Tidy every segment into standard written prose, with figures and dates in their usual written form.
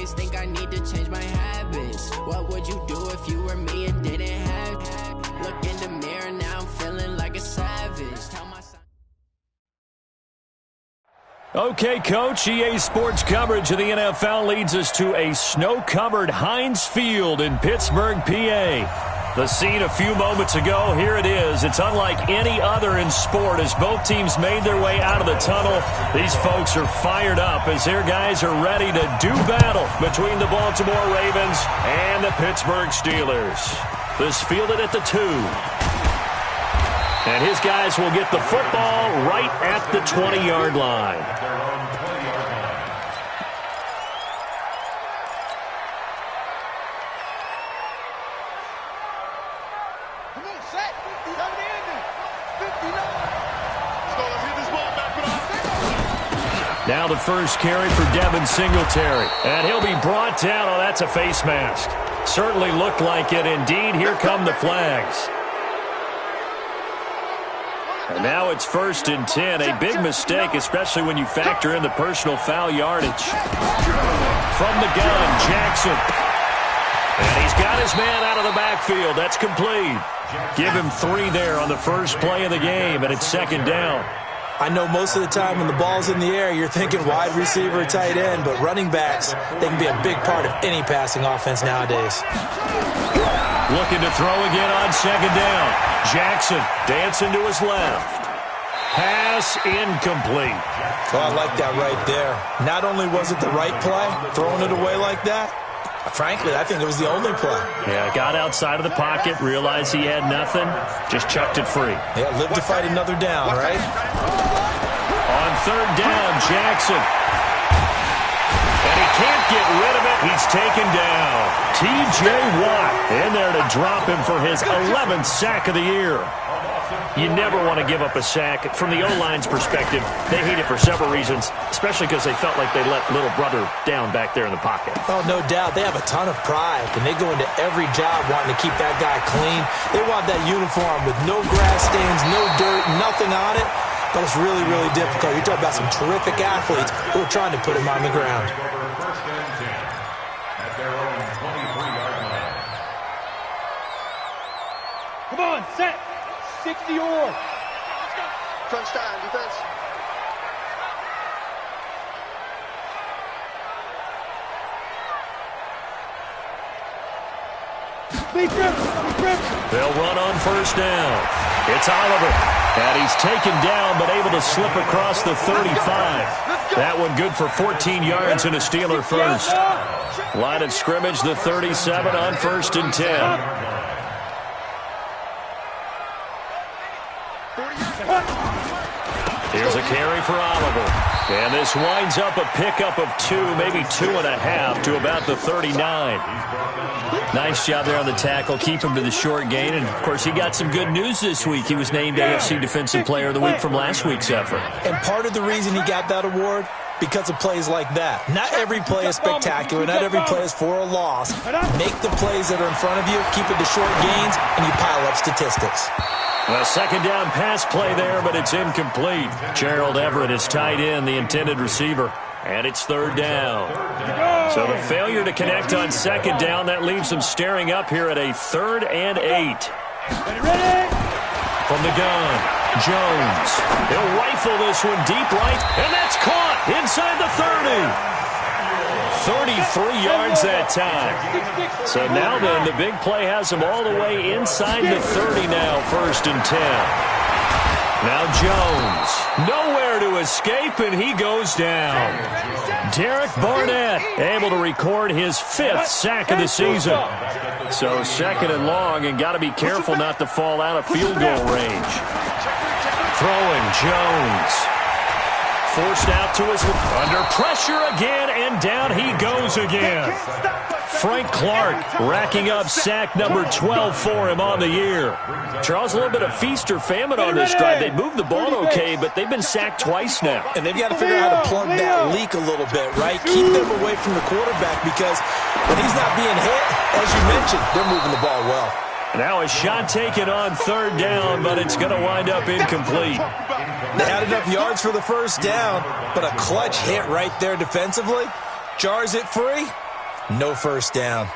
always think I need to change my habits. What would you do if you were me and didn't have it? Look in the mirror, now I'm feeling like a savage. Tell my son. Okay, Coach, EA Sports coverage of the NFL leads us to a snow-covered Heinz Field in Pittsburgh, PA. The scene a few moments ago, here it is. It's unlike any other in sport as both teams made their way out of the tunnel. These folks are fired up as their guys are ready to do battle between the Baltimore Ravens and the Pittsburgh Steelers. This fielded at the 2. And his guys will get the football right at the 20-yard line. Now the first carry for Devin Singletary. And he'll be brought down. Oh, that's a face mask. Certainly looked like it. Indeed, here come the flags. And now it's 1st and 10. A big mistake, especially when you factor in the personal foul yardage. From the gun, Jackson. And he's got his man out of the backfield. That's complete. Give him 3 there on the first play of the game, and it's 2nd down. I know most of the time when the ball's in the air, you're thinking wide receiver, tight end, but running backs, they can be a big part of any passing offense nowadays. Looking to throw again on 2nd down. Jackson dancing to his left. Pass incomplete. Well, I like that right there. Not only was it the right play, throwing it away like that, frankly, I think it was the only play. Yeah, got outside of the pocket, realized he had nothing, just chucked it free. Yeah, live to fight another down, right? On 3rd down, Jackson. And he can't get rid of it. He's taken down. T.J. Watt in there to drop him for his 11th sack of the year. You never want to give up a sack. From the O-line's perspective, they hate it for several reasons, especially because they felt like they let little brother down back there in the pocket. Oh, no doubt. They have a ton of pride, and they go into every job wanting to keep that guy clean. They want that uniform with no grass stains, no dirt, nothing on it. But it's really, really difficult. You're talking about some terrific athletes who are trying to put him on the ground. Come on, set. 60 or. Crunch time, defense. They'll run on 1st down. It's Oliver. And he's taken down, but able to slip across the 35. That one good for 14 yards and a Steeler first. Line of scrimmage, the 37 on 1st and 10. Here's a carry for Oliver. And this winds up a pickup of 2, maybe 2.5 to about the 39. Nice job there on the tackle. Keep him to the short gain. And, of course, he got some good news this week. He was named AFC Defensive Player of the Week from last week's effort. And part of the reason he got that award, because of plays like that. Not every play is spectacular. Not every play is for a loss. Make the plays that are in front of you, keep it to short gains, and you pile up statistics. A 2nd down pass play there, but it's incomplete. Gerald Everett is tied in, the intended receiver. And it's 3rd down. So the failure to connect on 2nd down, that leaves them staring up here at a 3rd and 8. From the gun, Jones. He'll rifle this one deep right, and that's caught inside the 30. 33 yards that time. So now then, the big play has him all the way inside the 30 now, 1st and 10. Now Jones, nowhere to escape, and he goes down. Derek Barnett able to record his 5th sack of the season. So 2nd and long, and got to be careful not to fall out of field goal range. Throwing Jones. Forced out to his under pressure again, and down he goes again. Frank Clark racking up sack number 12 for him on the year. Charles, a little bit of feast or famine on this drive. They moved the ball okay, but they've been sacked twice now. And they've got to figure out how to plug that leak a little bit, right? Keep them away from the quarterback, because when he's not being hit, as you mentioned, they're moving the ball well. Now a shot taken on 3rd down, but it's going to wind up incomplete. They had enough yards for the 1st down, but a clutch hit right there defensively jars it free, No first down.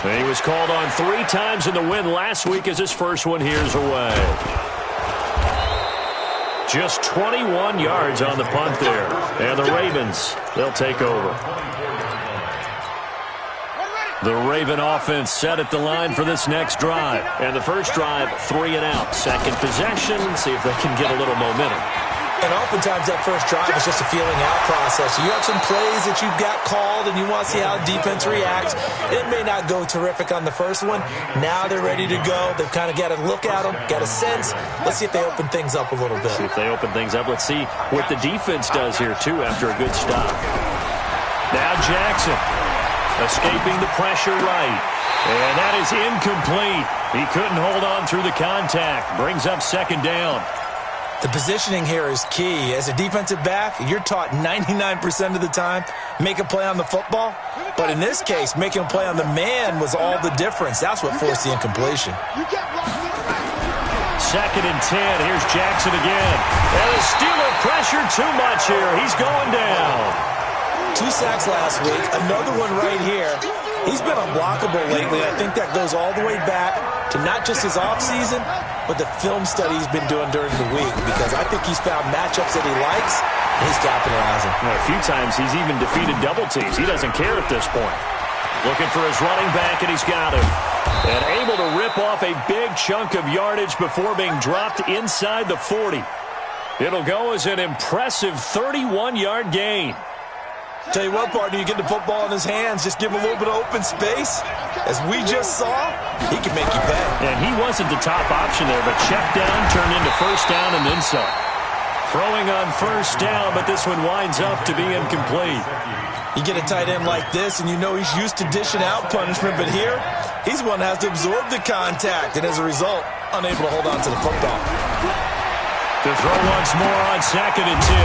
And he was called on 3 times in the win last week as his first one here's away. Just 21 yards on the punt there. And the Ravens, they'll take over. The Raven offense set at the line for this next drive. And the first drive, 3 and out. Second possession, see if they can get a little momentum. And oftentimes that first drive is just a feeling out process. You have some plays that you've got called and you want to see how defense reacts. It may not go terrific on the first one. Now they're ready to go. They've kind of got to look at them, got a sense. Let's see if they open things up a little bit. See if they open things up. Let's see what the defense does here, too, after a good stop. Now Jackson escaping the pressure right. And that is incomplete. He couldn't hold on through the contact. Brings up second down. The positioning here is key. As a defensive back, you're taught 99% of the time, make a play on the football. But in this case, making a play on the man was all the difference. That's what forced the incompletion. Second and 10. Here's Jackson again. And the Steeler pressure too much here. He's going down. 2 sacks last week. Another one right here. He's been unblockable lately. I think that goes all the way back to not just his offseason, but the film study he's been doing during the week, because I think he's found matchups that he likes, and he's capitalizing. A few times he's even defeated double teams. He doesn't care at this point. Looking for his running back, and he's got him. And able to rip off a big chunk of yardage before being dropped inside the 40. It'll go as an impressive 31-yard gain. Tell you what, partner, you get the football in his hands, just give him a little bit of open space. As we just saw, he can make you pay. And he wasn't the top option there, but check down turned into first down and then some. Throwing on first down, but this one winds up to be incomplete. You get a tight end like this, and you know he's used to dishing out punishment, but here, he's one that has to absorb the contact, and as a result, unable to hold on to the football. To throw once more on second and 10.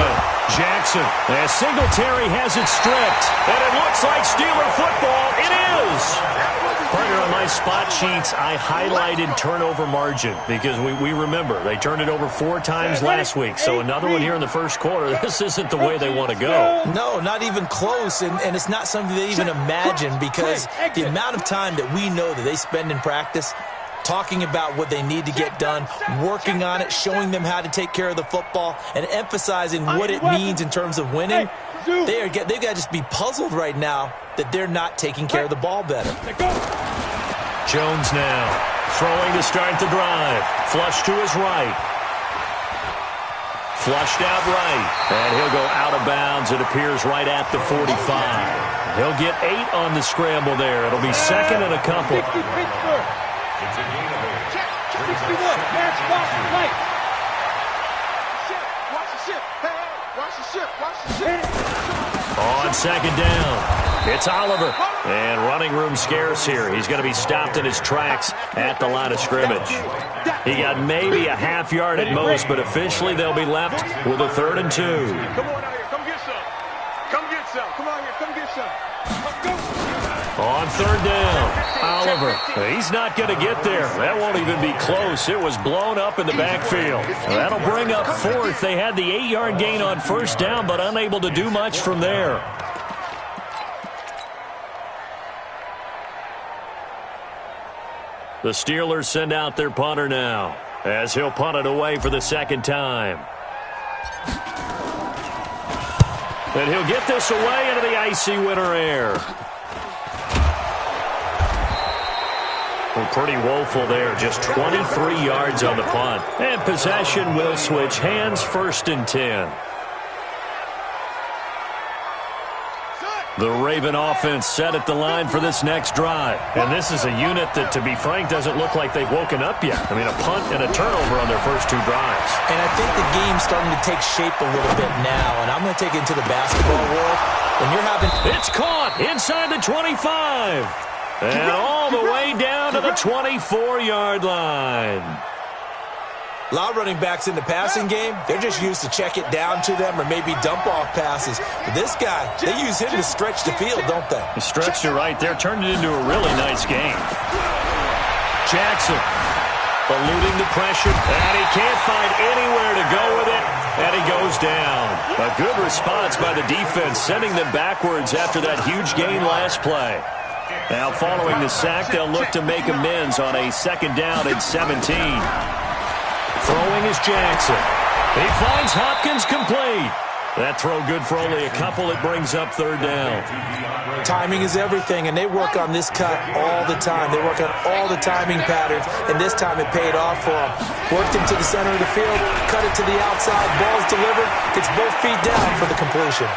Jackson, as Singletary has it stripped, and it looks like Steeler football. It is! Partner, on my spot sheets, I highlighted turnover margin because we remember they turned it over 4 times last week. So another one here in the first quarter. This isn't the way they want to go. No, not even close, and it's not something they even imagine, because the amount of time that we know that they spend in practice talking about what they need to get done, working on it, showing them how to take care of the football, and emphasizing what it means in terms of winning. They've got to just be puzzled right now that they're not taking care of the ball better. Jones now throwing to start the drive. Flush to his right. Flushed out right. And he'll go out of bounds, it appears, right at the 45. He'll get 8 on the scramble there. It'll be second and a couple. On second down, it's Oliver. And running room scarce here. He's going to be stopped in his tracks at the line of scrimmage. He got maybe a half yard at most, but officially they'll be left with a 3rd and 2. Come on out here, come get some. Come get some. Come on here, come get some. On 3rd down, Oliver. He's not going to get there. That won't even be close. It was blown up in the backfield. That'll bring up 4th. They had the 8-yard gain on first down, but unable to do much from there. The Steelers send out their punter now, as he'll punt it away for the 2nd time. And he'll get this away into the icy winter air. Pretty woeful there. Just 23 yards on the punt. And possession will switch hands, 1st and 10. The Raven offense set at the line for this next drive. And this is a unit that, to be frank, doesn't look like they've woken up yet. I mean, a punt and a turnover on their first 2 drives. And I think the game's starting to take shape a little bit now. And I'm going to take it into the basketball world. When you're having... It's caught inside the 25. And all the way down to the 24-yard line. A lot of running backs in the passing game, they're just used to check it down to them or maybe dump off passes. But this guy, they use him to stretch the field, don't they? He stretched it right there, turned it into a really nice game. Jackson eluding the pressure, and he can't find anywhere to go with it, and he goes down. A good response by the defense, sending them backwards after that huge gain last play. Now, following the sack, they'll look to make amends on a 2nd down and 17. Throwing is Jackson. He finds Hopkins complete. That throw good for only a couple. It brings up 3rd down. Timing is everything, and they work on this cut all the time. They work on all the timing patterns, and this time it paid off for them. Worked him to the center of the field, cut it to the outside, ball's delivered, gets both feet down for the completion.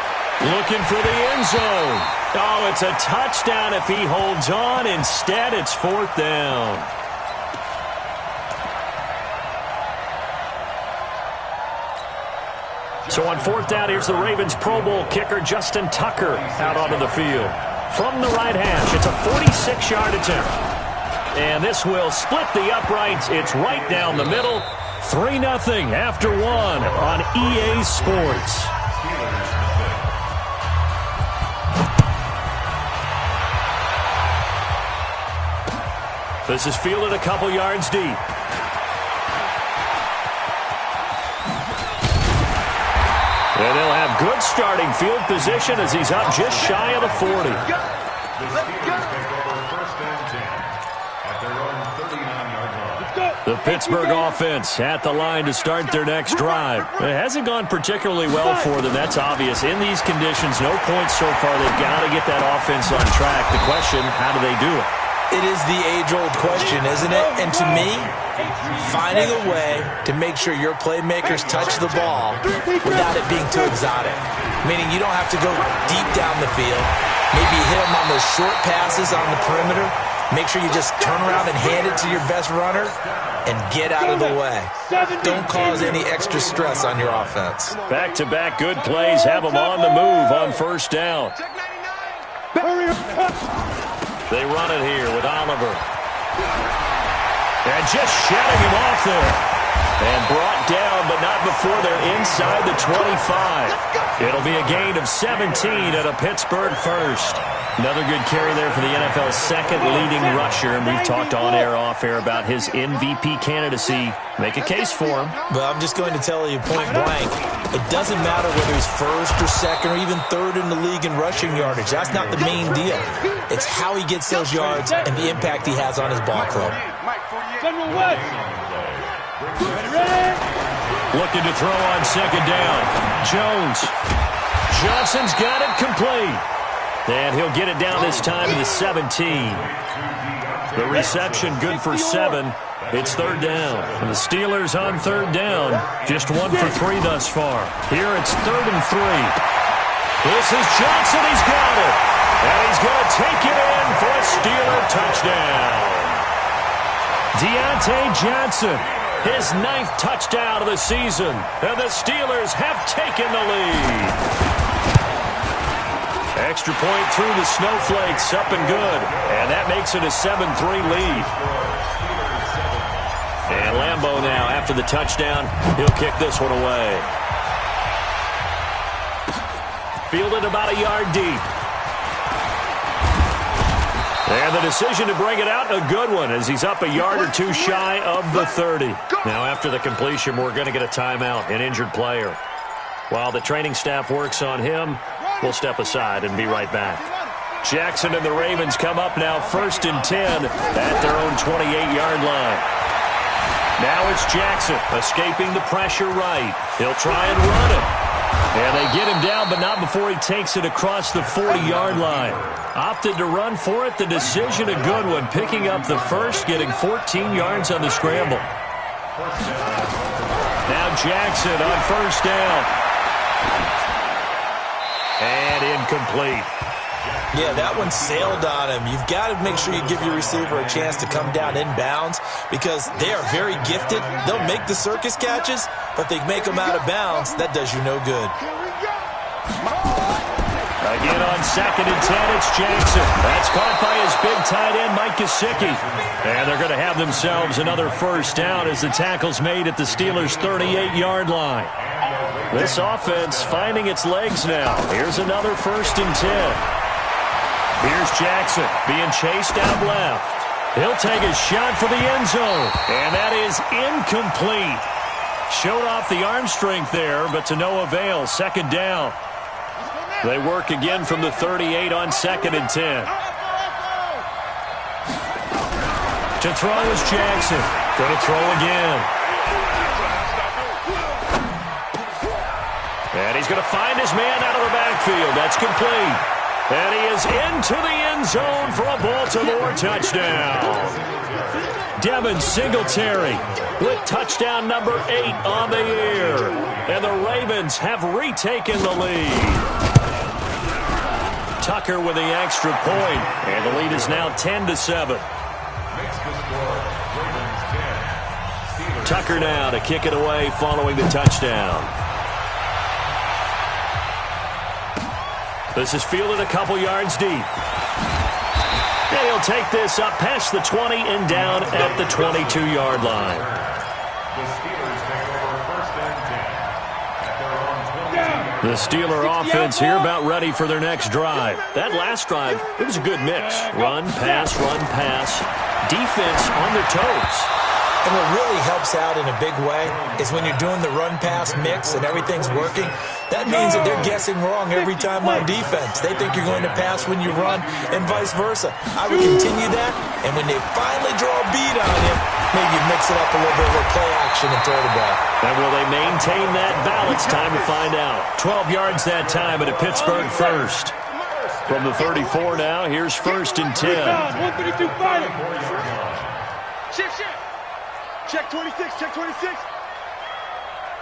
Looking for the end zone. Oh, it's a touchdown if he holds on. Instead, it's 4th down. So on 4th down, here's the Ravens Pro Bowl kicker, Justin Tucker, out onto the field. From the right hash, it's a 46-yard attempt. And this will split the uprights. It's right down the middle. 3-0 after 1 on EA Sports. This is fielded a couple yards deep. And they'll have good starting field position as he's up just shy of the 40. The Pittsburgh offense at the line to start their next drive. It hasn't gone particularly well for them. That's obvious. In these conditions, no points so far. They've got to get that offense on track. The question, how do they do it? It is the age-old question, isn't it? And to me, finding a way to make sure your playmakers touch the ball without it being too exotic. Meaning you don't have to go deep down the field. Maybe hit them on those short passes on the perimeter. Make sure you just turn around and hand it to your best runner and get out of the way. Don't cause any extra stress on your offense. Back-to-back good plays have them on the move on 1st down. They run it here with Oliver. And just shutting him off there. And brought down, but not before they're inside the 25. It'll be a gain of 17 at a Pittsburgh 1st. Another good carry there for the NFL's 2nd leading rusher. And we've talked on air, off air about his MVP candidacy. Make a case for him. Well, I'm just going to tell you point blank. It doesn't matter whether he's 1st or 2nd or even 3rd in the league in rushing yardage. That's not the main deal. It's how he gets those yards and the impact he has on his ball club. Looking to throw on 2nd down. Jones. Johnson's got it complete. And he'll get it down this time to the 17. The reception good for 7. It's 3rd down. And the Steelers on 3rd down. Just 1 for 3 thus far. Here it's 3rd and 3. This is Johnson. He's got it. And he's going to take it in for a Steeler touchdown. Deontay Johnson, his 9th touchdown of the season. And the Steelers have taken the lead. Extra point through the Snowflakes, up and good. And that makes it a 7-3 lead. And Lambeau now, after the touchdown, he'll kick this one away. Fielded about a yard deep. And the decision to bring it out, a good one, as he's up a yard or 2 shy of the 30. Now, after the completion, we're going to get a timeout, an injured player. While the training staff works on him, we'll step aside and be right back. Jackson and the Ravens come up now 1st and 10 at their own 28-yard line. Now it's Jackson escaping the pressure right. He'll try and run it. And they get him down, but not before he takes it across the 40-yard line. Opted to run for it. The decision a good one. Picking up the 1st, getting 14 yards on the scramble. Now Jackson on 1st down. And incomplete. Yeah, that one sailed on him. You've got to make sure you give your receiver a chance to come down inbounds because they are very gifted. They'll make the circus catches, but they make them out of bounds. That does you no good. Again on 2nd and 10, it's Jackson. That's caught by his big tight end, Mike Gesicki. And they're going to have themselves another 1st down as the tackle's made at the Steelers' 38-yard line. This offense finding its legs now. Here's another 1st and 10. Here's Jackson being chased out left. He'll take a shot for the end zone. And that is incomplete. Showed off the arm strength there, but to no avail. Second down. They work again from the 38 on 2nd and 10. To throw is Jackson. Going to throw again. And he's going to find his man out of the backfield. That's complete. And he is into the end zone for a Baltimore touchdown. Devin Singletary with touchdown number 8 on the year. And the Ravens have retaken the lead. Tucker with the extra point. And the lead is now 10-7. Tucker now to kick it away following the touchdown. This is fielded a couple yards deep. And he'll take this up past the 20 and down at the 22-yard line. The Steeler offense here about ready for their next drive. That last drive, it was a good mix. Run, pass, defense on their toes. And what really helps out in a big way is when you're doing the run-pass mix and everything's working, that means that they're guessing wrong every time on defense. They think you're going to pass when you run and vice versa. I would continue that, and when they finally draw a beat on you, maybe mix it up a little bit with play action and throw the ball. And will they maintain that balance? Time to find out. 12 yards that time at a Pittsburgh first. From the 34 now, here's 1st and 10. 132 final. Shift. Check 26, check 26.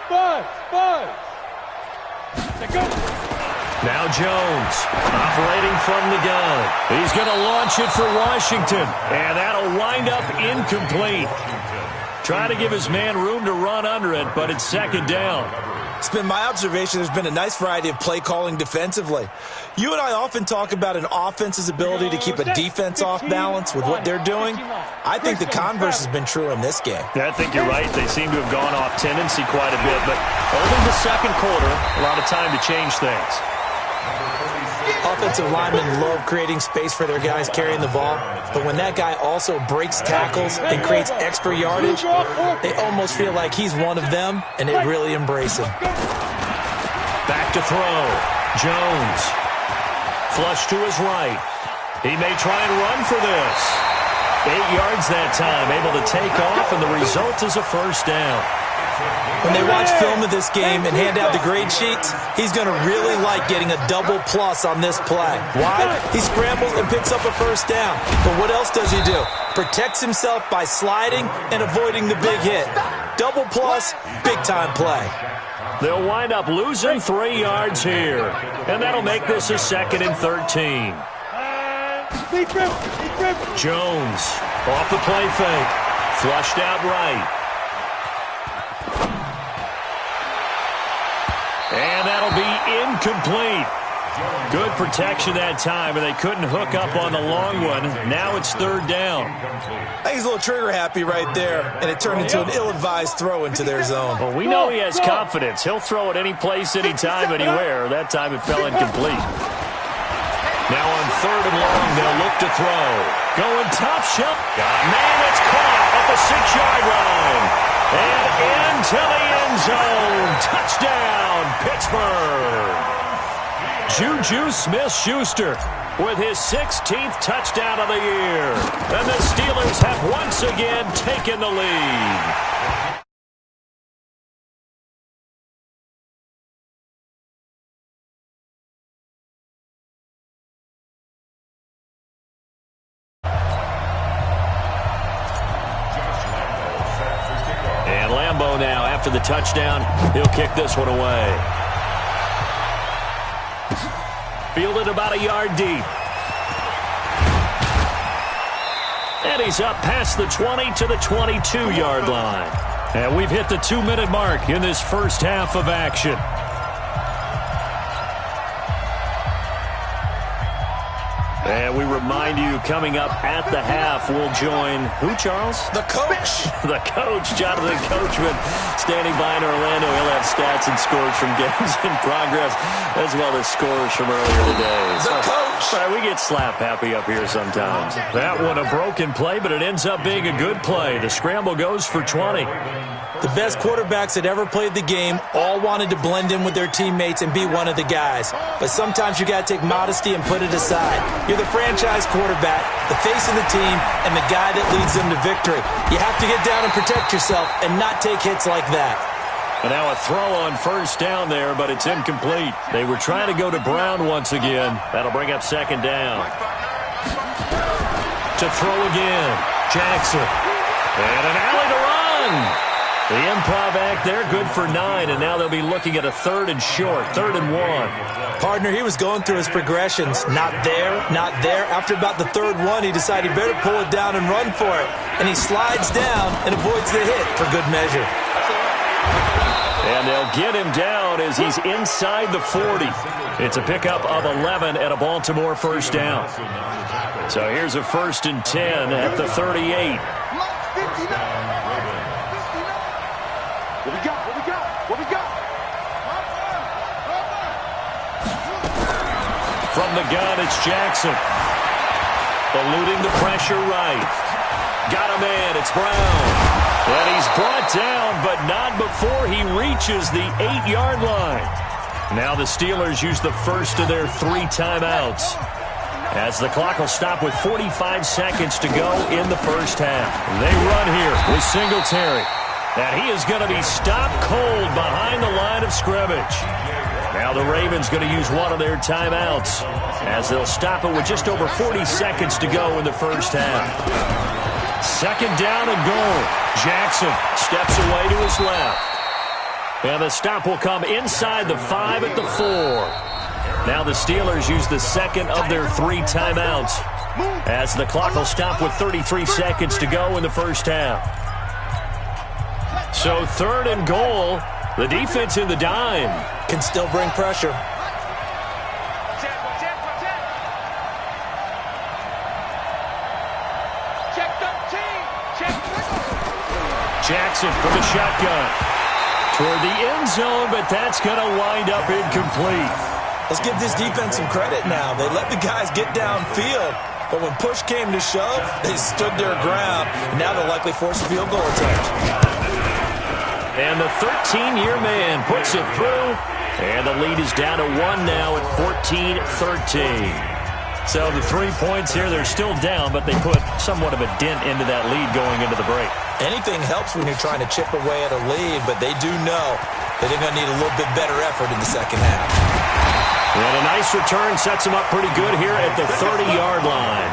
Buzz. Let's go. Now Jones, operating from the gun. He's going to launch it for Washington, and that'll wind up incomplete. Try to give his man room to run under it, but it's 2nd down. It's been my observation there's been a nice variety of play calling defensively. You and I often talk about an offense's ability to keep a defense off balance with what they're doing. I think the converse has been true in this game. Yeah, I think you're right. They seem to have gone off tendency quite a bit, but only the 2nd quarter, a lot of time to change things. Offensive linemen love creating space for their guys carrying the ball, but when that guy also breaks tackles and creates extra yardage, they almost feel like he's one of them, and they really embrace him. Back to throw. Jones. Flush to his right. He may try and run for this. 8 yards that time, able to take off, and the result is a 1st down. When they watch film of this game and hand out the grade sheets, he's going to really like getting a double plus on this play. Why? He scrambles and picks up a 1st down. But what else does he do? Protects himself by sliding and avoiding the big hit. Double plus, big-time play. They'll wind up losing 3 yards here. And that'll make this a 2nd and 13. Jones off the play fake. Flushed out right. And that'll be incomplete. Good protection that time, and they couldn't hook up on the long one. Now it's 3rd down. I think he's a little trigger happy right there, and it turned into an ill-advised throw into their zone. Well, we know he has confidence. He'll throw it any place, anytime, anywhere. That time it fell incomplete. Now on 3rd and long, they'll look to throw. Going top shelf. Man, it's caught at the 6-yard line. And into the end zone. Touchdown, Pittsburgh. Juju Smith-Schuster with his 16th touchdown of the year. And the Steelers have once again taken the lead. And Lambeau now, after the touchdown, he'll kick this one away. Fielded about a yard deep. And he's up past the 20 to the 22-yard line. And we've hit the 2-minute mark in this first half of action. And we remind you, coming up at the half, we'll join who, Charles? The coach. The coach, Jonathan Coachman, standing by in Orlando. He'll have stats and scores from games in progress, as well as scores from earlier today. The coach. All right, we get slap happy up here sometimes. That one a broken play, but it ends up being a good play. The scramble goes for 20. The best quarterbacks that ever played the game all wanted to blend in with their teammates and be one of the guys. But sometimes you got to take modesty and put it aside. You're the franchise quarterback, the face of the team, and the guy that leads them to victory. You have to get down and protect yourself and not take hits like that. And now a throw on first down there, but it's incomplete. They were trying to go to Brown once again. That'll bring up second down. To throw again, Jackson. And an alley to run. The improv act there, good for 9, and now they'll be looking at a 3rd and short, 3rd and 1. Partner, he was going through his progressions. Not there, not there. After about the 3rd one, he decided he better pull it down and run for it. And he slides down and avoids the hit for good measure. And they'll get him down as he's inside the 40. It's a pickup of 11 at a Baltimore first down. So here's a 1st and 10 at the 38. What we got? What we got? What we got? From the gun, it's Jackson. Eluding the pressure right. Got a man, it's Brown. And he's brought down, but not before he reaches the 8-yard line. Now the Steelers use the first of their 3 timeouts, as the clock will stop with 45 seconds to go in the first half. They run here with Singletary. And he is going to be stopped cold behind the line of scrimmage. Now the Ravens going to use one of their timeouts, as they'll stop it with just over 40 seconds to go in the first half. Second down and goal. Jackson steps away to his left. And the stop will come inside the 5 at the 4. Now the Steelers use the second of their 3 timeouts, as the clock will stop with 33 seconds to go in the first half. So 3rd and goal. The defense in the dime can still bring pressure. Jackson from the shotgun toward the end zone, but that's going to wind up incomplete. Let's give this defense some credit now. They let the guys get downfield, but when push came to shove, they stood their ground, and now they'll likely force a field goal attempt. And the 13-year man puts it through, and the lead is down to 1 now at 14-13. So the 3 points here, they're still down, but they put somewhat of a dent into that lead going into the break. Anything helps when you're trying to chip away at a lead, but they do know that they're going to need a little bit better effort in the second half. And a nice return sets them up pretty good here at the 30-yard line.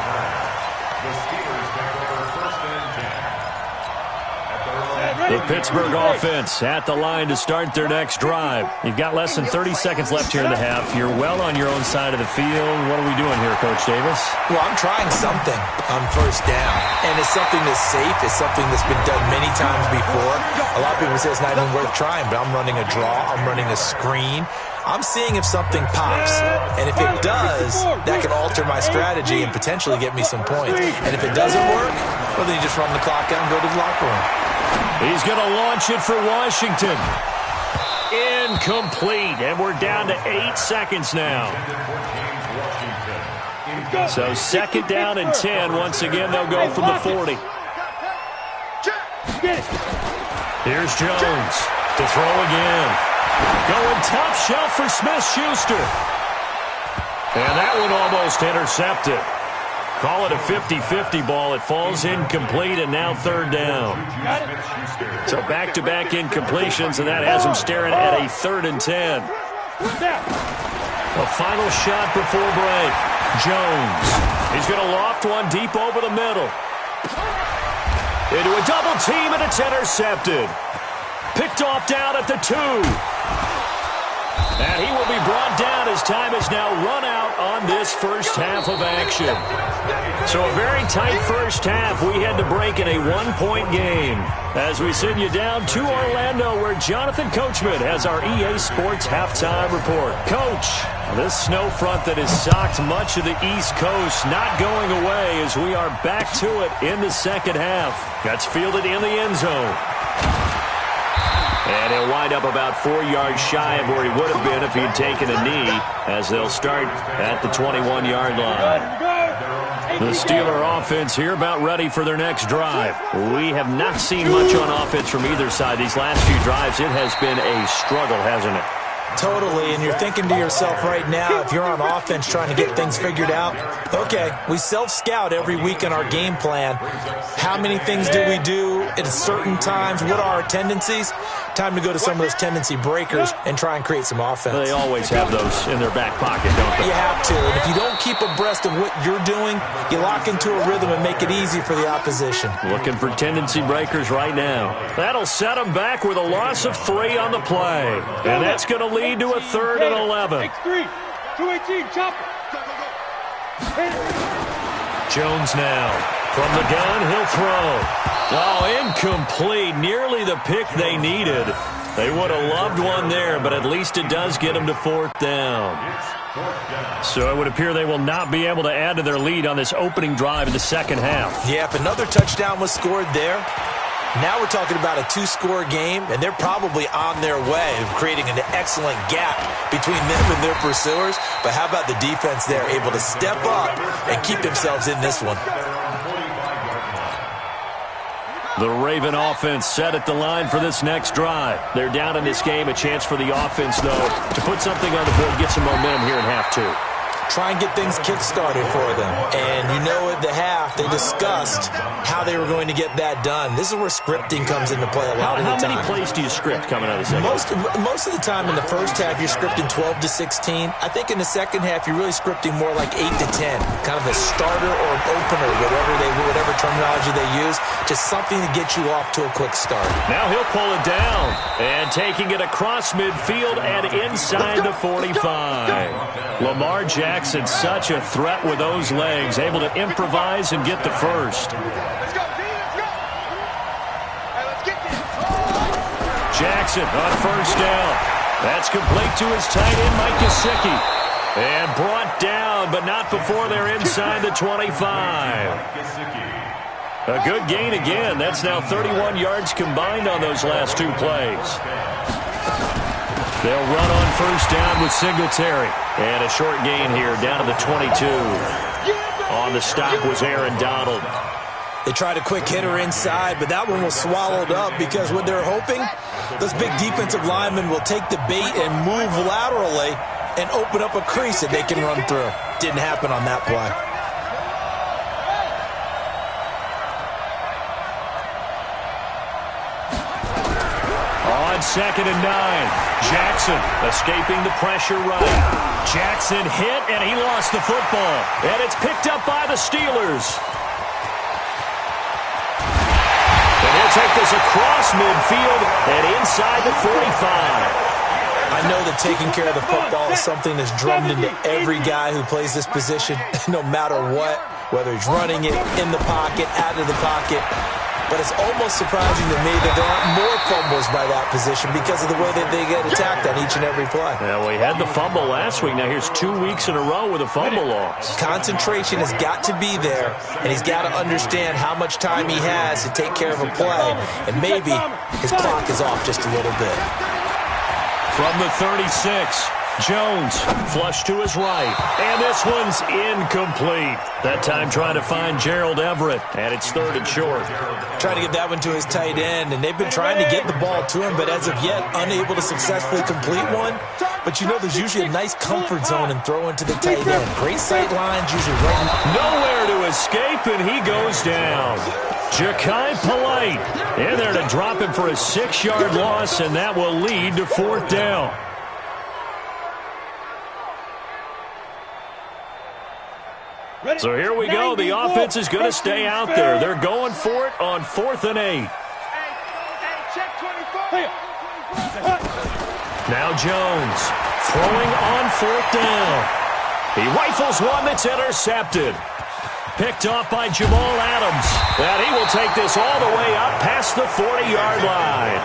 The Pittsburgh offense at the line to start their next drive. You've got less than 30 seconds left here in the half. You're well on your own side of the field. What are we doing here, Coach Davis? Well, I'm trying something on first down, and it's something that's safe. It's something that's been done many times before. A lot of people say it's not even worth trying, but I'm running a draw. I'm running a screen. I'm seeing if something pops, and if it does, that can alter my strategy and potentially get me some points. And if it doesn't work, well, then you just run the clock out and go to the locker room. He's going to launch it for Washington. Incomplete, and we're down to 8 seconds now. So second down and 10. Once again, they'll go from the 40. Here's Jones to throw again. Going top shelf for Smith-Schuster. And that one almost intercepted. Call it a 50-50 ball. It falls incomplete, and now third down. So back-to-back incompletions, and that has him staring at a 3rd and 10. A final shot before break. Jones. He's going to loft one deep over the middle. Into a double team, and it's intercepted. Picked off down at the 2. And he will be brought down as time has now run out on this first half of action. So a very tight first half. We had to break in a 1-point game as we send you down to Orlando, where Jonathan Coachman has our EA Sports halftime report. Coach, This snow front that has socked much of the East Coast not going away as we are back to it in the second half. That's fielded in the end zone. And he'll wind up about 4 yards shy of where he would have been if he'd taken a knee, as they'll start at the 21-yard line. The Steeler offense here about ready for their next drive. We have not seen much on offense from either side these last few drives. It has been a struggle, hasn't it? Totally, and you're thinking to yourself right now, if you're on offense trying to get things figured out, okay, we self-scout every week in our game plan. How many things do we do at certain times? What are our tendencies? Time to go to some of those tendency breakers and try and create some offense. They always have those in their back pocket, don't they? You have to, and if you don't keep abreast of what you're doing, you lock into a rhythm and make it easy for the opposition. Looking for tendency breakers right now. That'll set them back with a loss of 3 on the play. And that's going to lead to a 3rd and 11. X3, 218, chopper. Jones now. From the gun, he'll throw. Oh, incomplete. Nearly the pick they needed. They would have loved one there, but at least it does get them to 4th down. So it would appear they will not be able to add to their lead on this opening drive in the second half. Yeah, if another touchdown was scored there, now we're talking about a 2-score game, and they're probably on their way of creating an excellent gap between them and their pursuers. But how about the defense there, able to step up and keep themselves in this one? The Raven offense set at the line for this next drive. They're down in this game. A chance for the offense, though, to put something on the board, get some momentum here in half 2. Try and get things kick-started for them. And you know at the half, they discussed how they were going to get that done. This is where scripting comes into play a lot of the time. How many plays do you script coming out of the second half? Most of the time in the first half, you're scripting 12 to 16. I think in the second half, you're really scripting more like 8 to 10. Kind of a starter or an opener, whatever terminology they use. Just something to get you off to a quick start. Now he'll pull it down. And taking it across midfield and inside the 45. Lamar Jackson, such a threat with those legs, able to improvise and get the first. Let's go, D, let's go. Hey, let's get this. Jackson on first down. That's complete to his tight end, Mike Gesicki. And brought down, but not before they're inside the 25. A good gain again. That's now 31 yards combined on those last 2 plays. They'll run on first down with Singletary. And a short gain here down to the 22. On the stop was Aaron Donald. They tried a quick hitter inside, but that one was swallowed up because what they're hoping, those big defensive linemen will take the bait and move laterally and open up a crease that they can run through. Didn't happen on that play. On 2nd and 9. Jackson escaping the pressure right. Jackson hit, and he lost the football. And it's picked up by the Steelers. And he'll take this across midfield and inside the 45. I know that taking care of the football is something that's drummed into every guy who plays this position, no matter what, whether he's running it, in the pocket, out of the pocket. But it's almost surprising to me that there aren't more fumbles by that position because of the way that they get attacked on each and every play. Yeah, we had the fumble last week. Now here's 2 weeks in a row with a fumble loss. Concentration has got to be there, and he's got to understand how much time he has to take care of a play, and maybe his clock is off just a little bit. From the 36, Jones flush to his right, and this one's incomplete. That time trying to find Gerald Everett, and it's 3rd and short. Trying to get that one to his tight end, and they've been trying to get the ball to him, but as of yet, unable to successfully complete one. But you know there's usually a nice comfort zone in throwing to the tight end. Great sight lines, usually right. Nowhere to escape, and he goes down. Ja'Kai Polite in there to drop him for a 6-yard loss, and that will lead to 4th down. So here we go. The offense is going to stay out there. They're going for it on 4th and 8. Hey, check 24. Now Jones throwing on 4th down. He rifles one that's intercepted. Picked off by Jamal Adams. And he will take this all the way up past the 40-yard line.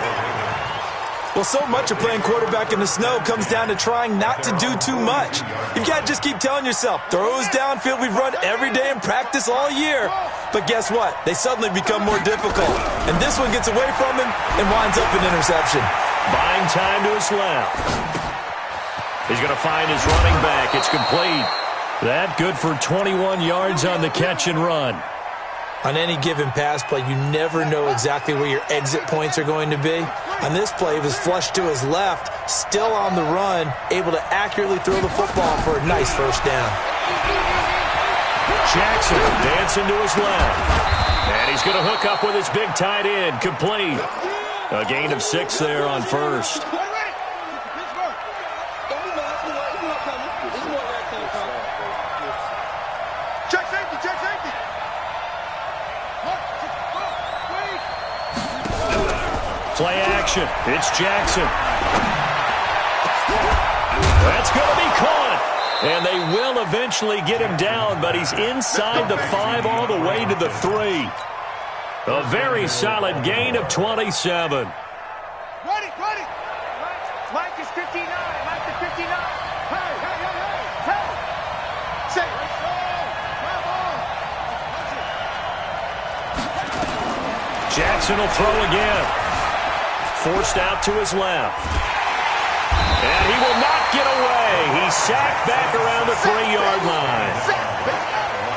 Well, so much of playing quarterback in the snow comes down to trying not to do too much. You've got to just keep telling yourself, throws downfield we've run every day in practice all year. But guess what? They suddenly become more difficult. And this one gets away from him and winds up an interception. Buying time to his left. He's going to find his running back. It's complete. That good for 21 yards on the catch and run. On any given pass play, you never know exactly where your exit points are going to be. On this play, he was flushed to his left, still on the run, able to accurately throw the football for a nice first down. Jackson dancing to his left. And he's going to hook up with his big tight end, complete. A gain of 6 there on first. Check safety, check safety. Play action. It's Jackson. That's going to be caught. And they will eventually get him down, but he's inside the 5 all the way to the 3. A very solid gain of 27. Ready. Mike is 59. Mike is 59. Hey. Say. Jackson will throw again. Forced out to his left. And he will not get away. He's sacked back around the 3-yard line.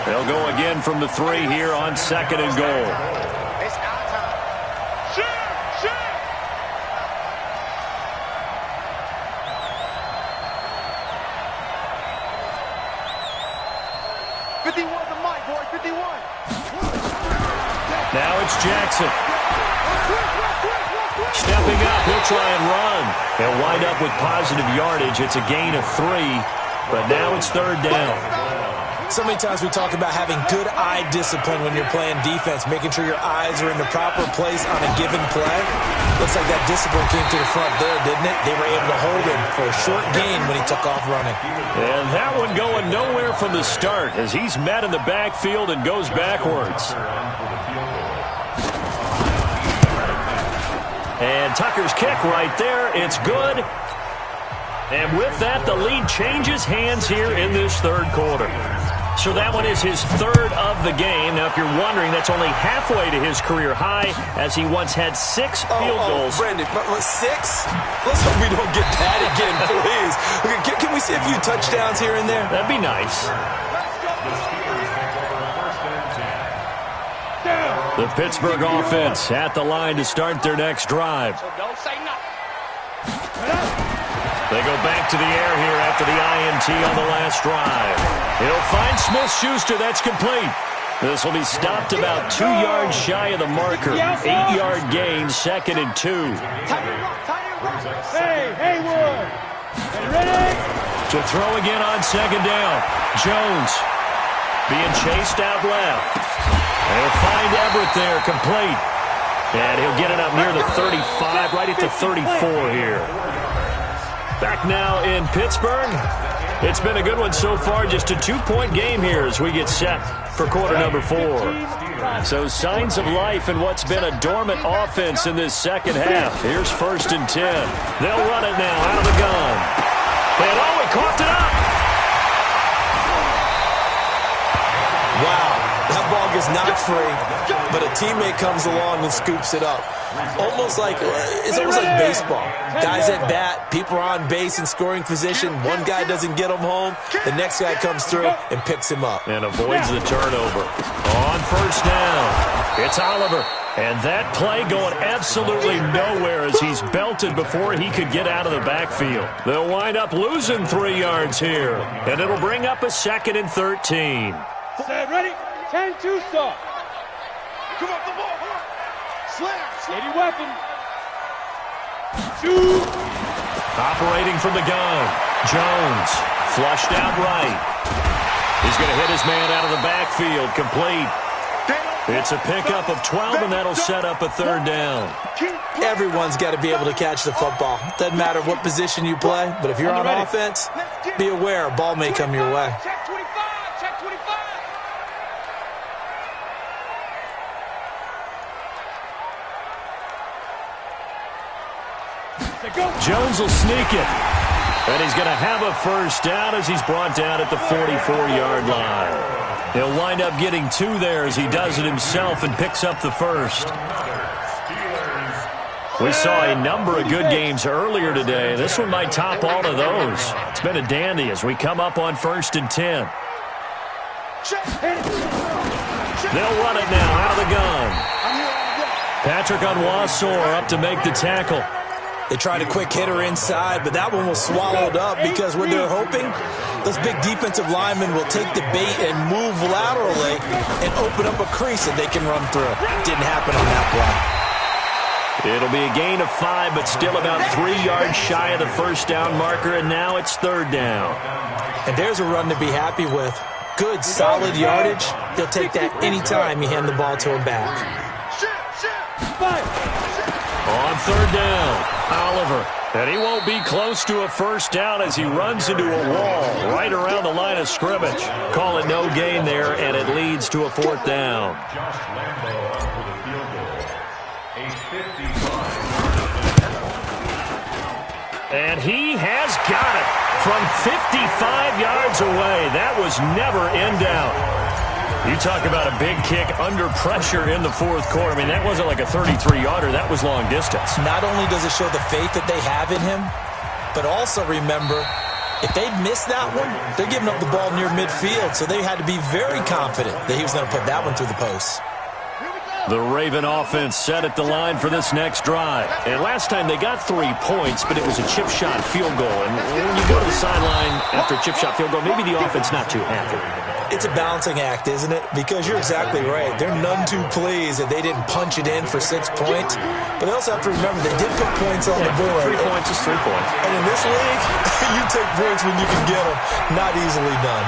They'll go again from the 3 here on 2nd and goal. It's our time. Shoot! 51 to Mike, boy. 51. Now it's Jackson. Stepping up, he'll try and run. He'll wind up with positive yardage. It's a gain of 3, but now it's 3rd down. So many times we talk about having good eye discipline when you're playing defense, making sure your eyes are in the proper place on a given play. Looks like that discipline came to the front there, didn't it? They were able to hold him for a short gain when he took off running. And that one going nowhere from the start as he's met in the backfield and goes backwards. And Tucker's kick right there. It's good. And with that, the lead changes hands here in this 3rd quarter. So that one is his 3rd of the game. Now, if you're wondering, that's only halfway to his career high as he once had 6 field goals. Brandon, 6? Let's hope we don't get that again, please. Okay, can we see a few touchdowns here and there? That'd be nice. The Pittsburgh offense at the line to start their next drive. Don't say nothing. They go back to the air here after the INT on the last drive. He'll find Smith-Schuster. That's complete. This will be stopped about 2 yards shy of the marker. 8-yard gain, 2nd and 2. Hey, Haywood. Ready? To throw again on 2nd down. Jones being chased out left. They'll find Everett there, complete. And he'll get it up near the 35, right at the 34 here. Back now in Pittsburgh. It's been a good one so far, just a 2-point game here as we get set for quarter number 4. So signs of life in what's been a dormant offense in this second half. Here's 1st and 10. They'll run it now out of the gun. And he coughed it up. Wow. That ball gets knocked free, but a teammate comes along and scoops it up. It's almost like baseball. Guys at bat, people are on base in scoring position. One guy doesn't get him home. The next guy comes through and picks him up. And avoids the turnover. On 1st down, it's Oliver. And that play going absolutely nowhere as he's belted before he could get out of the backfield. They'll wind up losing 3 yards here. And it'll bring up a 2nd and 13. Set, ready? 10-2 start. Come on, come on. Slam. Steady weapon. 2. Operating from the gun. Jones flushed out right. He's going to hit his man out of the backfield. Complete. It's a pickup of 12, and that'll set up a 3rd down. Everyone's got to be able to catch the football. Doesn't matter what position you play, but if you're on offense, be aware a ball may come your way. Check 25. Check 25. Jones will sneak it. And he's going to have a first down as he's brought down at the 44-yard line. He'll wind up getting 2 there as he does it himself and picks up the first. We saw a number of good games earlier today. This one might top all of those. It's been a dandy as we come up on 1st and 10. They'll run it now out of the gun. Patrick Onwuasor up to make the tackle. They tried a quick hitter inside, but that one was swallowed up because what they're hoping, those big defensive linemen will take the bait and move laterally and open up a crease that they can run through. Didn't happen on that play. It'll be a gain of 5, but still about 3 yards shy of the first down marker, and now it's 3rd down. And there's a run to be happy with. Good, solid yardage. He'll take that anytime you hand the ball to him back. On 3rd down. Oliver, and he won't be close to a first down as he runs into a wall right around the line of scrimmage. Call it no gain there, and it leads to a 4th down. And he has got it from 55 yards away. That was never in doubt. You talk about a big kick under pressure in the 4th quarter. I mean, that wasn't like a 33-yarder. That was long distance. Not only does it show the faith that they have in him, but also remember, if they'd missed that one, they're giving up the ball near midfield, so they had to be very confident that he was going to put that one through the post. The Raven offense set at the line for this next drive. And last time they got 3 points, but it was a chip shot field goal. And when you go to the sideline after a chip shot field goal, maybe the offense not too happy. It's a balancing act, isn't it? Because you're exactly right. They're none too pleased that they didn't punch it in for 6 points. But they also have to remember they did put points on the board. 3 points is 3 points. And in this league, you take points when you can get them. Not easily done.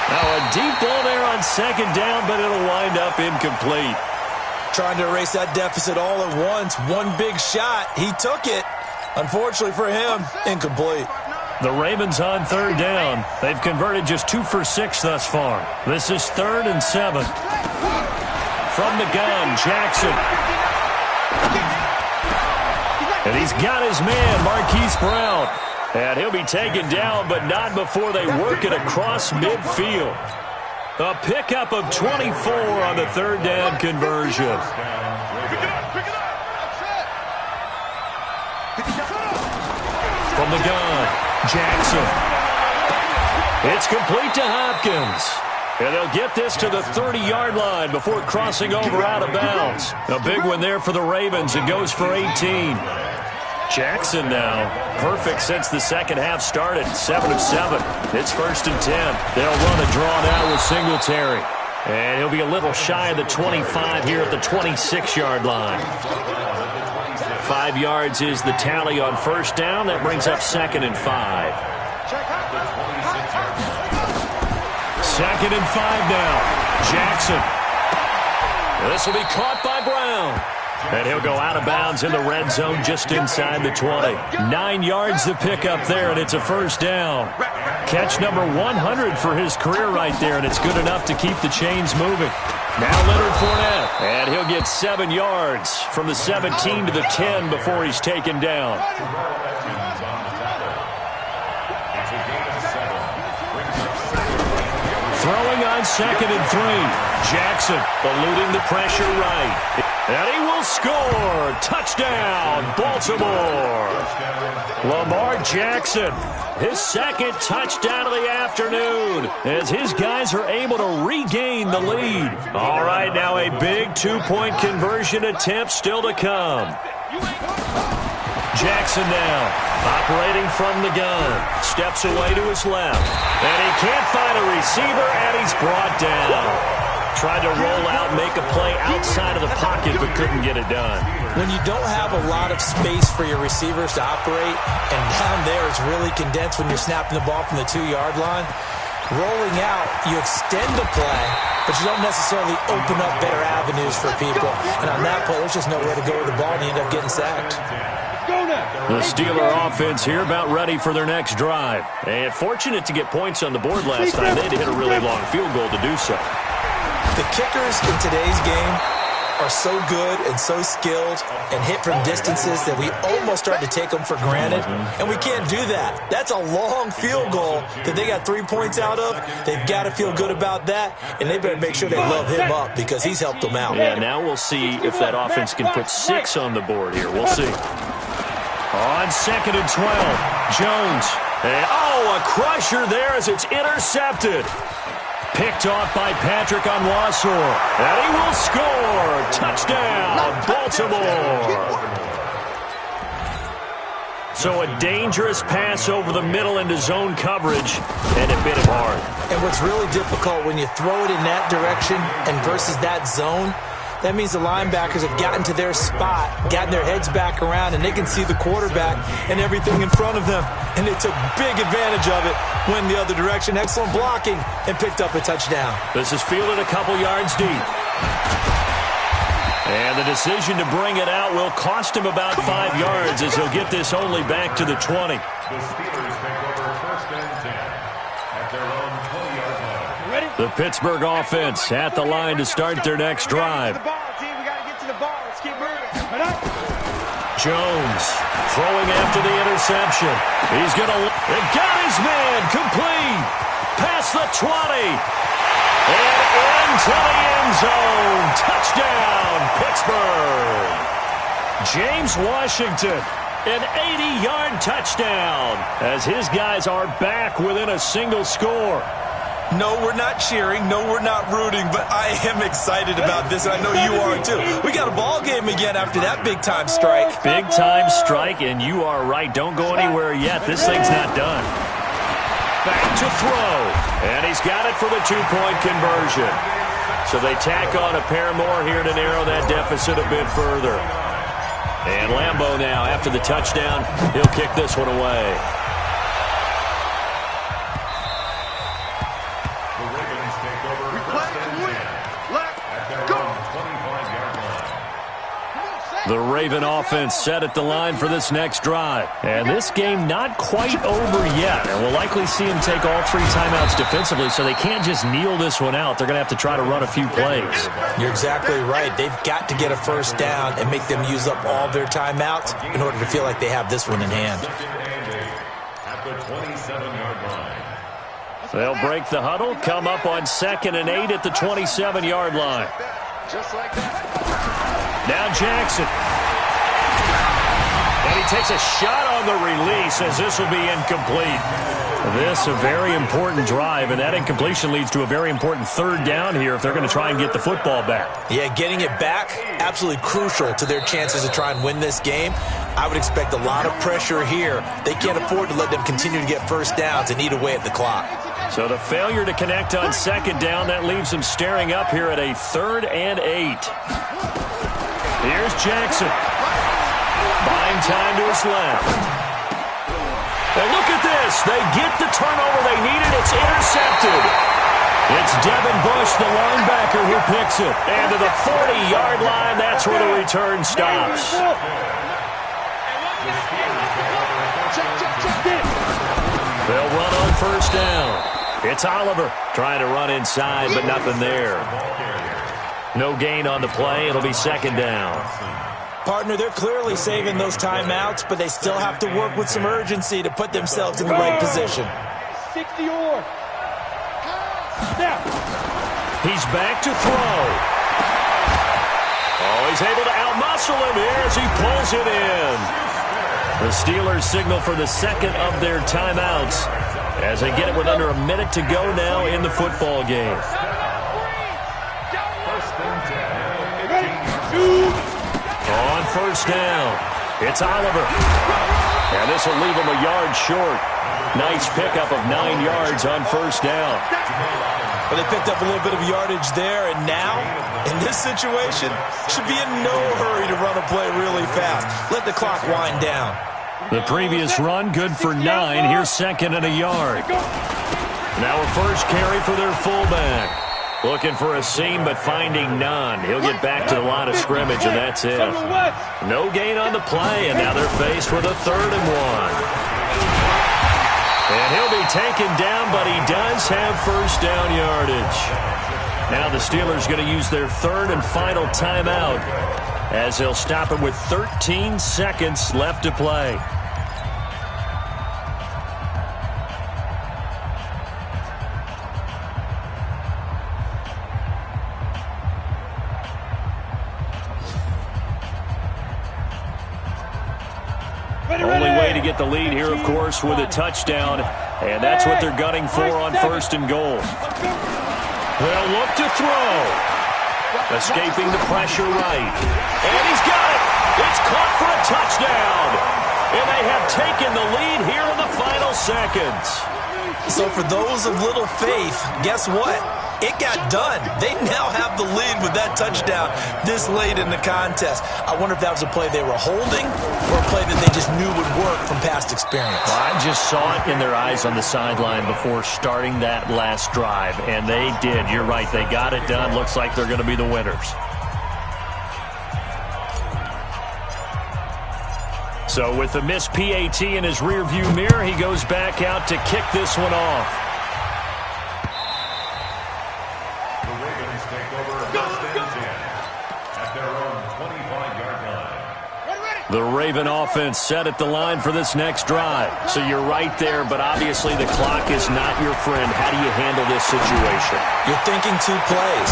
Now a deep ball there on 2nd down, but it'll wind up incomplete. Trying to erase that deficit all at once. One big shot. He took it. Unfortunately for him, incomplete. The Ravens on 3rd down. They've converted just 2 for 6 thus far. This is 3rd and 7. From the gun, Jackson. And he's got his man, Marquise Brown. And he'll be taken down, but not before they work it across midfield. A pickup of 24 on the 3rd down conversion. From the gun, Jackson. It's complete to Hopkins. And they'll get this to the 30-yard line before crossing over out of bounds. A big one there for the Ravens. It goes for 18. Jackson now, perfect since the second half started, 7 of 7. It's 1st and 10. They'll run a draw now with Singletary. And he'll be a little shy of the 25 here at the 26-yard line. 5 yards is the tally on 1st down. That brings up 2nd and 5. 2nd and 5 now. Jackson. This will be caught by Brown. And he'll go out of bounds in the red zone just inside the 20. 9 yards to pick up there, and it's a 1st down. Catch number 100 for his career right there, and it's good enough to keep the chains moving. Now Leonard Fournette, and he'll get 7 yards from the 17 to the 10 before he's taken down. Throwing on 2nd and 3. Jackson eluding the pressure right. And he will score. Touchdown, Baltimore. Lamar Jackson, his 2nd touchdown of the afternoon as his guys are able to regain the lead. All right, now a big 2-point conversion attempt still to come. Jackson now, operating from the gun. Steps away to his left. And he can't find a receiver, and he's brought down. Tried to roll out, make a play outside of the pocket, but couldn't get it done. When you don't have a lot of space for your receivers to operate, and down there it's really condensed when you're snapping the ball from the 2-yard line, rolling out, you extend the play, but you don't necessarily open up better avenues for people. And on that play, there's just nowhere to go with the ball, and you end up getting sacked. The Steeler offense here about ready for their next drive. And fortunate to get points on the board last time. They had to hit a really long field goal to do so. The kickers in today's game are so good and so skilled and hit from distances that we almost start to take them for granted, and we can't do that. That's a long field goal that they got 3 points out of. They've got to feel good about that, and they better make sure they love him up because he's helped them out. Yeah, now we'll see if that offense can put 6 on the board here. We'll see. On 2nd and 12, Jones. And, a crusher there as it's intercepted. Picked off by Patrick Onwuasor. And he will score. Touchdown, Baltimore. So a dangerous pass over the middle into zone coverage, and it bit him hard. And what's really difficult when you throw it in that direction and versus that zone, that means the linebackers have gotten to their spot, gotten their heads back around, and they can see the quarterback and everything in front of them. And they took big advantage of it, went the other direction. Excellent blocking, and picked up a touchdown. This is fielded a couple yards deep. And the decision to bring it out will cost him about 5 yards as he'll get this only back to the 20. The Steelers take over 1st and 10 at their own 20-yard line. Ready? The Pittsburgh offense at the line to start their next drive. We got to get to the ball. Let's keep moving. Jones throwing after the interception. He's going to... It got his man complete. Past the 20. And into the end zone. Touchdown, Pittsburgh. James Washington, an 80-yard touchdown as his guys are back within a single score. No, we're not cheering. No, we're not rooting, but I am excited about this, and I know you are too. We got a ball game again after that big-time strike. Big-time strike, and you are right. Don't go anywhere yet. This thing's not done. Back to throw, and he's got it for the 2-point conversion. So they tack on a pair more here to narrow that deficit a bit further. And Lambeau now, after the touchdown, he'll kick this one away. The Raven offense set at the line for this next drive. And this game not quite over yet. And we'll likely see them take all 3 timeouts defensively, so they can't just kneel this one out. They're going to have to try to run a few plays. You're exactly right. They've got to get a first down and make them use up all their timeouts in order to feel like they have this one in hand. At the 27-yard line. They'll break the huddle, come up on 2nd and 8 at the 27-yard line. Just like that. Now Jackson. And he takes a shot on the release as this will be incomplete. This a very important drive, and that incompletion leads to a very important 3rd down here if they're going to try and get the football back. Yeah, getting it back, absolutely crucial to their chances to try and win this game. I would expect a lot of pressure here. They can't afford to let them continue to get first downs and eat away at the clock. So the failure to connect on 2nd down, that leaves them staring up here at a 3rd and 8. Here's Jackson. Buying time to his left. And look at this. They get the turnover they needed. It's intercepted. It's Devin Bush, the linebacker, who picks it. And to the 40-yard line, that's where the return stops. They'll run on 1st down. It's Oliver trying to run inside, but nothing there. No gain on the play. It'll be 2nd down. Partner, they're clearly saving those timeouts, but they still have to work with some urgency to put themselves in the right position. 60-or. He's back to throw. Oh, he's able to outmuscle him here as he pulls it in. The Steelers signal for the 2nd of their timeouts as they get it with under a minute to go now in the football game. On 1st down, it's Oliver. And this will leave him a yard short. Nice pickup of 9 yards on 1st down. But they picked up a little bit of yardage there, and now, in this situation, should be in no hurry to run a play really fast. Let the clock wind down. The previous run, good for 9. Here's 2nd and a yard. Now a first carry for their fullback. Looking for a seam, but finding none. He'll get back to the line of scrimmage, and that's it. No gain on the play, and now they're faced with a 3rd and 1. And he'll be taken down, but he does have 1st down yardage. Now the Steelers going to use their third and final timeout as they'll stop it with 13 seconds left to play. Only way to get the lead here, of course, with a touchdown, and that's what they're gunning for on first and goal. They'll look to throw. Escaping the pressure right. And he's got it. It's caught for a touchdown. And they have taken the lead here in the final seconds. So for those of little faith, guess what? It got done. They now have the lead with that touchdown this late in the contest. I wonder if that was a play they were holding or a play that they just knew would work from past experience. Well, I just saw it in their eyes on the sideline before starting that last drive, and they did. You're right. They got it done. Looks like they're going to be the winners. So with the missed PAT in his rearview mirror, he goes back out to kick this one off. The Raven offense set at the line for this next drive. So you're right there, but obviously the clock is not your friend. How do you handle this situation? You're thinking two plays.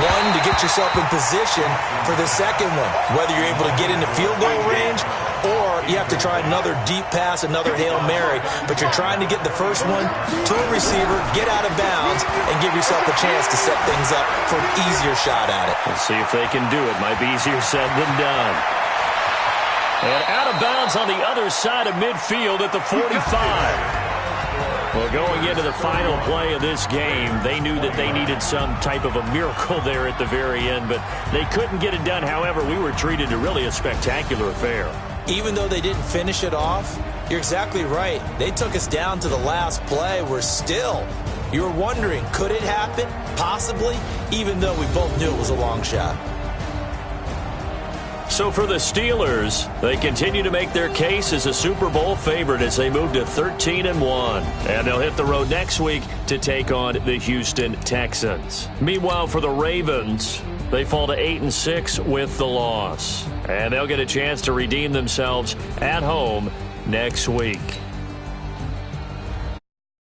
One, to get yourself in position for the second one, whether you're able to get into field goal range or you have to try another deep pass, another Hail Mary. But you're trying to get the first one to a receiver, get out of bounds, and give yourself a chance to set things up for an easier shot at it. We'll see if they can do it. Might be easier said than done. And out of bounds on the other side of midfield at the 45. Well, going into the final play of this game, they knew that they needed some type of a miracle there at the very end, but they couldn't get it done. However, we were treated to really a spectacular affair. Even though they didn't finish it off, you're exactly right. They took us down to the last play. We're still, you were wondering, could it happen? Possibly, even though we both knew it was a long shot. So for the Steelers, they continue to make their case as a Super Bowl favorite as they move to 13-1. And they'll hit the road next week to take on the Houston Texans. Meanwhile, for the Ravens, they fall to 8-6 with the loss. And they'll get a chance to redeem themselves at home next week.